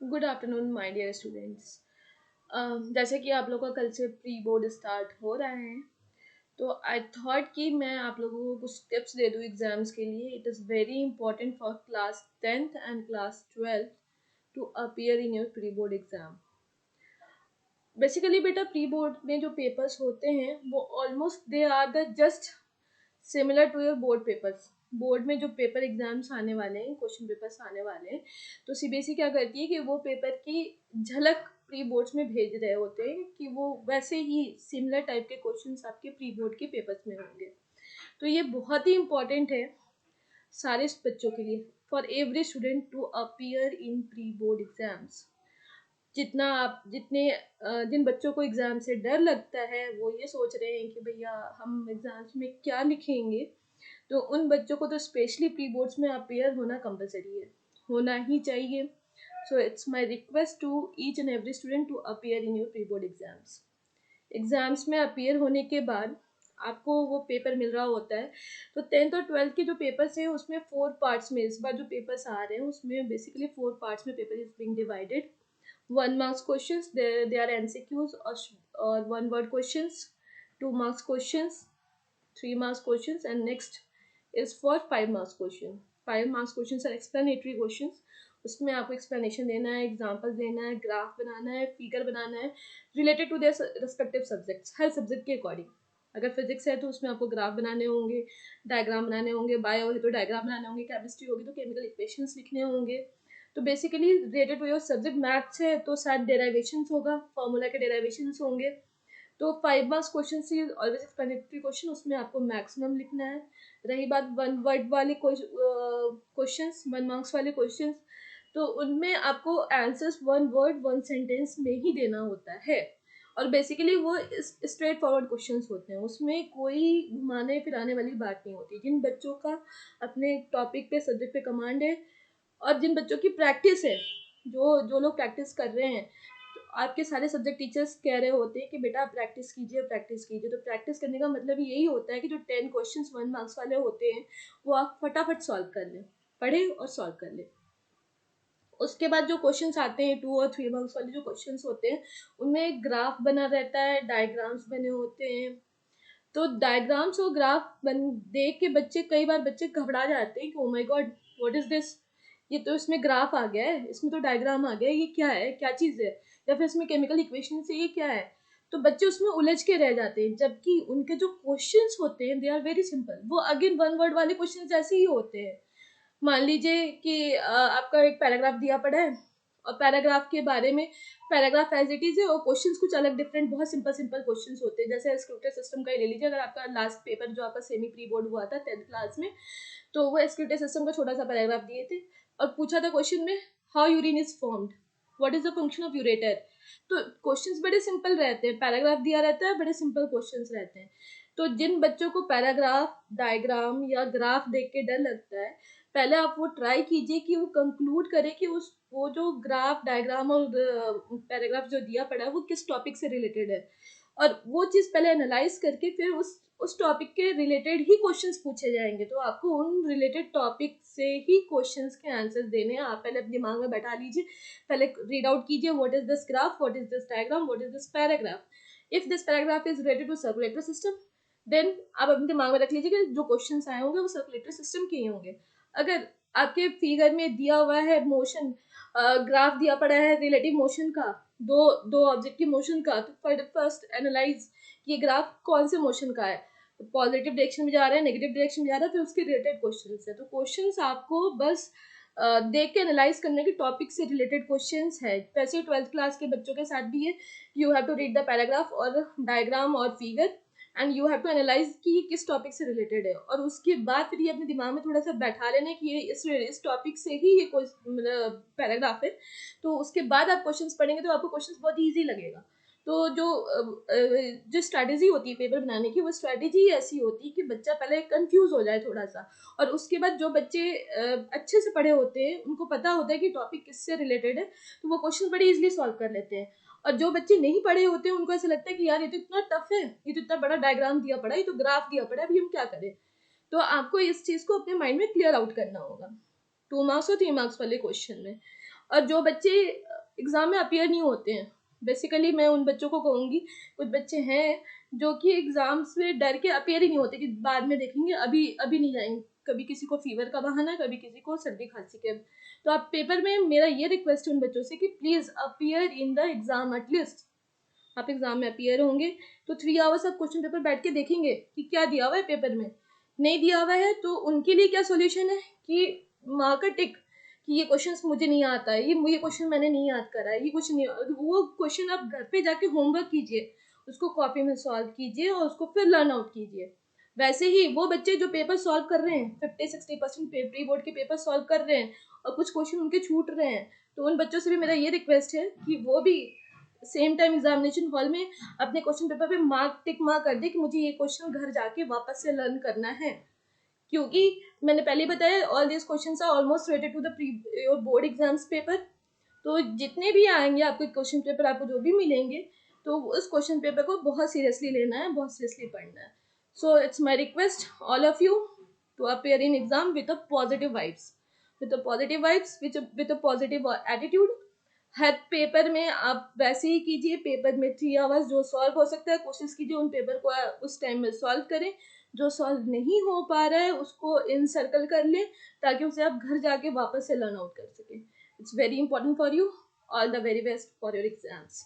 Good afternoon my dear students. जैसे कि आप लोगों का कल से प्री बोर्ड स्टार्ट हो रहा है, तो आई थॉट कि मैं आप लोगों को कुछ टिप्स दे दूँ एग्जाम्स के लिए। It is very important for class 10th and class 12th to appear in your pre board exam. Basically बेटा, प्री बोर्ड में जो पेपर्स होते हैं वो almost they are the just similar to your board papers. Board में जो paper exams आने वाले हैं, क्वेश्चन पेपर्स आने वाले हैं, तो सीबीएसई क्या करती है कि वो पेपर की झलक प्री बोर्ड्स में भेज रहे होते हैं कि वो वैसे ही सिमिलर टाइप के क्वेश्चंस आपके प्री बोर्ड के पेपर्स में होंगे। तो ये बहुत ही इंपॉर्टेंट है सारे बच्चों के लिए, for every student to appear in pre board exams. जिन बच्चों को एग्जाम से डर लगता है, वो ये सोच रहे हैं कि भैया हम एग्जाम्स में क्या लिखेंगे, तो उन बच्चों को तो स्पेशली प्री बोर्ड्स में अपीयर होना कंपलसरी है, होना ही चाहिए। So it's my request to each and every student to appear in your pre board exams. Exams में अपीयर होने के बाद आपको वो पेपर मिल रहा होता है। तो 10th और 12th के जो पेपर्स हैं उसमें 4 पार्ट्स में, इस बार जो पेपर्स आ रहे हैं उसमें बेसिकली 4 पार्ट्स में paper is being divided. 1 marks questions, they are MCQs or one word questions, 2 marks questions, 3 marks questions, and next is for 5 marks question. 5 marks questions are explanatory questions. उसमें आपको explanation देना है, example देना है, graph बनाना है, figure बनाना है related to their respective subjects, हर सब्जेक्ट के अकॉर्डिंग। अगर फिजिक्स है तो उसमें आपको ग्राफ बनाने होंगे, डायग्राम बनाने होंगे, बायो है तो डायग्राम बनाने होंगे, केमिस्ट्री होगी तो केमिकल इक्वेशंस लिखने होंगे। तो basically related to your subject. Maths है तो शायद डेराइवेशंस होगा, फॉर्मूला के डेराइवेशंस होंगे। तो 5 मार्क्स क्वेश्चन से ऑलवेज एक्सप्लेनेटरी क्वेश्चन, उसमें आपको मैक्सिमम लिखना है। रही बात 1 वर्ड वाले क्वेश्चंस, 1 मार्क्स वाले क्वेश्चंस, तो उनमें आपको आंसर्स 1 वर्ड 1 सेंटेंस में ही देना होता है। और बेसिकली वो स्ट्रेट फॉरवर्ड क्वेश्चंस होते हैं, उसमें कोई घुमाने फिराने वाली बात नहीं होती। जिन बच्चों का अपने टॉपिक पे, सब्जेक्ट पे कमांड है, और जिन बच्चों की प्रैक्टिस है, जो जो लोग प्रैक्टिस कर रहे हैं, तो आपके सारे सब्जेक्ट टीचर्स कह रहे होते हैं कि बेटा आप प्रैक्टिस कीजिए, प्रैक्टिस कीजिए। तो प्रैक्टिस करने का मतलब यही होता है कि जो 10 क्वेश्चंस 1 मार्क्स वाले होते हैं वो आप फटाफट सॉल्व कर लें, पढ़े और सॉल्व कर लें। उसके बाद जो क्वेश्चंस आते हैं 2 और 3 मार्क्स वाले जो क्वेश्चंस होते हैं, उनमें ग्राफ बना रहता है, डायग्राम्स बने होते हैं। तो डायग्राम्स और ग्राफ देख के बच्चे, कई बार बच्चे घबरा जाते हैं कि oh my God what is this, ये तो इसमें ग्राफ आ गया है, इसमें तो डायग्राम आ गया है, ये क्या है, क्या चीज़ है, या फिर इसमें केमिकल इक्वेशन से ये क्या है। तो बच्चे उसमें उलझ के रह जाते हैं, जबकि उनके जो क्वेश्चंस होते हैं दे आर वेरी सिंपल। वो अगेन 1 वर्ड वाले क्वेश्चन जैसे ही होते हैं। मान लीजिए कि आपका एक पैराग्राफ दिया पड़ा है, और पैराग्राफ के बारे में, पैराग्राफ एज इट इज है और क्वेश्चंस कुछ अलग डिफरेंट, बहुत सिंपल सिंपल क्वेश्चंस होते हैं। जैसे एस्क्रिप्टिव सिस्टम का ही ले लीजिए। अगर आपका लास्ट पेपर जो आपका सेमी प्री बोर्ड हुआ था 10th क्लास में, तो वो एस्क्रिप्टिव सिस्टम का छोटा सा पैराग्राफ दिए थे और पूछा था क्वेश्चन में, how urine is formed, what is the function of ureter. तो क्वेश्चंस बड़े सिंपल रहते हैं, पैराग्राफ दिया रहता है, बड़े सिंपल क्वेश्चंस रहते हैं। तो जिन बच्चों को पैराग्राफ, डायग्राम या ग्राफ देख के डर लगता है, पहले आप वो ट्राई कीजिए कि वो कंक्लूड करे कि उस वो जो ग्राफ, डायग्राम और पैराग्राफ जो दिया पड़ा है वो किस टॉपिक से रिलेटेड है। और वो चीज़ पहले एनालाइज करके फिर उस टॉपिक के रिलेटेड ही क्वेश्चंस पूछे जाएंगे। तो आपको उन रिलेटेड टॉपिक से ही क्वेश्चंस के आंसर्स देने हैं। आप पहले अपने दिमाग में बैठा लीजिए, पहले रीड आउट कीजिए, what is this graph, what is this diagram, what is this paragraph. If this paragraph is related to circulatory system, then आप अपने दिमाग में रख लीजिए कि जो क्वेश्चंस आए होंगे वो सर्कुलेटरी सिस्टम के ही होंगे। अगर आपके फिगर में दिया हुआ है मोशन, ग्राफ दिया पड़ा है रिलेटिव मोशन का, दो दो ऑब्जेक्ट की मोशन का, तो फर्स्ट एनालाइज ये ग्राफ कौन से मोशन का है, पॉजिटिव डायरेक्शन में जा रहा है, नेगेटिव डायरेक्शन में जा रहा है, फिर उसके रिलेटेड क्वेश्चंस है। तो क्वेश्चंस आपको बस देख के एनालाइज करने के टॉपिक से रिलेटेड क्वेश्चंस है। वैसे ही 12th क्लास के बच्चों के साथ भी है, you have to read the paragraph और डायग्राम और figure, and you have to analyse कि ये किस टॉपिक से रिलेटेड है। और उसके बाद फिर ये अपने दिमाग में थोड़ा सा बैठा लेना कि ये इस टॉपिक से ही ये मतलब पैराग्राफ है। तो उसके बाद आप क्वेश्चंस पढ़ेंगे तो आपको क्वेश्चंस बहुत ईजी लगेगा। तो जो स्ट्रैटेजी होती है पेपर बनाने की, वो स्ट्रैटेजी ऐसी होती है कि बच्चा पहले कंफ्यूज हो जाए थोड़ा सा, और उसके बाद जो बच्चे अच्छे से पढ़े होते हैं, उनको पता होता है कि टॉपिक किससे रिलेटेड है, तो वो क्वेश्चन बड़ी इजीली सॉल्व कर लेते हैं। और जो बच्चे नहीं पढ़े होते हैं उनको ऐसा लगता है कि यार ये तो इतना टफ है, ये तो इतना बड़ा डायग्राम दिया पड़ा है, ये तो ग्राफ दिया पड़ा है, अभी हम क्या करें। तो आपको इस चीज़ को अपने माइंड में क्लियर आउट करना होगा 2 मार्क्स और 3 मार्क्स वाले क्वेश्चन में। और जो बच्चे एग्ज़ाम में अपीयर नहीं होते हैं। बेसिकली मैं उन बच्चों को कहूँगी, कुछ बच्चे हैं जो कि एग्ज़ाम से डर के अपीयर ही नहीं होते कि बाद में देखेंगे, अभी अभी नहीं जाएँगे। कभी किसी को फ़ीवर का बहाना, कभी किसी को सर्दी-खाँसी के। तो आप पेपर में, मेरा ये रिक्वेस्ट है उन बच्चों से कि please appear in the exam at least. आप एग्ज़ाम में अपीयर होंगे तो 3 आवर्स आप क्वेश्चन पेपर बैठ के देखेंगे कि क्या दिया हुआ है पेपर में। नहीं दिया हुआ है तो उनके लिए क्या सॉल्यूशन है कि मार का टिक कि ये क्वेश्चंस मुझे नहीं आता है, ये क्वेश्चन मैंने नहीं याद करा है, ये कुछ नहीं, वो क्वेश्चन आप घर पे जाके होमवर्क कीजिए, उसको कॉपी में सॉल्व कीजिए और उसको फिर लर्न आउट कीजिए। वैसे ही वो बच्चे जो पेपर सॉल्व कर रहे हैं, 50-60% प्री बोर्ड के पेपर सॉल्व कर रहे हैं और कुछ क्वेश्चन उनके छूट रहे हैं, तो उन बच्चों से भी मेरा ये रिक्वेस्ट है कि वो भी सेम टाइम एग्जामिनेशन हॉल में अपने क्वेश्चन पेपर पे टिक मार्क कर दे कि मुझे ये क्वेश्चन घर जाके वापस से लर्न करना है। क्योंकि मैंने पहले बताया, all this questions are almost related to the your board exams paper. तो जितने भी आएंगे आपके क्वेश्चन पेपर, आपको जो भी मिलेंगे, तो उस क्वेश्चन पेपर को बहुत सीरियसली लेना है, बहुत सीरियसली पढ़ना है। So it's my request all of you to appear in exam with a positive vibes, with a positive attitude. हर पेपर में आप वैसे ही कीजिए, पेपर में 3 आवर्स जो सॉल्व हो सकता है कोशिश कीजिए उन पेपर को उस टाइम में सॉल्व करें। जो सॉल्व नहीं हो पा रहा है उसको इन सर्कल कर लें ताकि उसे आप घर जाके वापस से लर्न आउट कर सकें। It's very important for you. All the very best for your exams.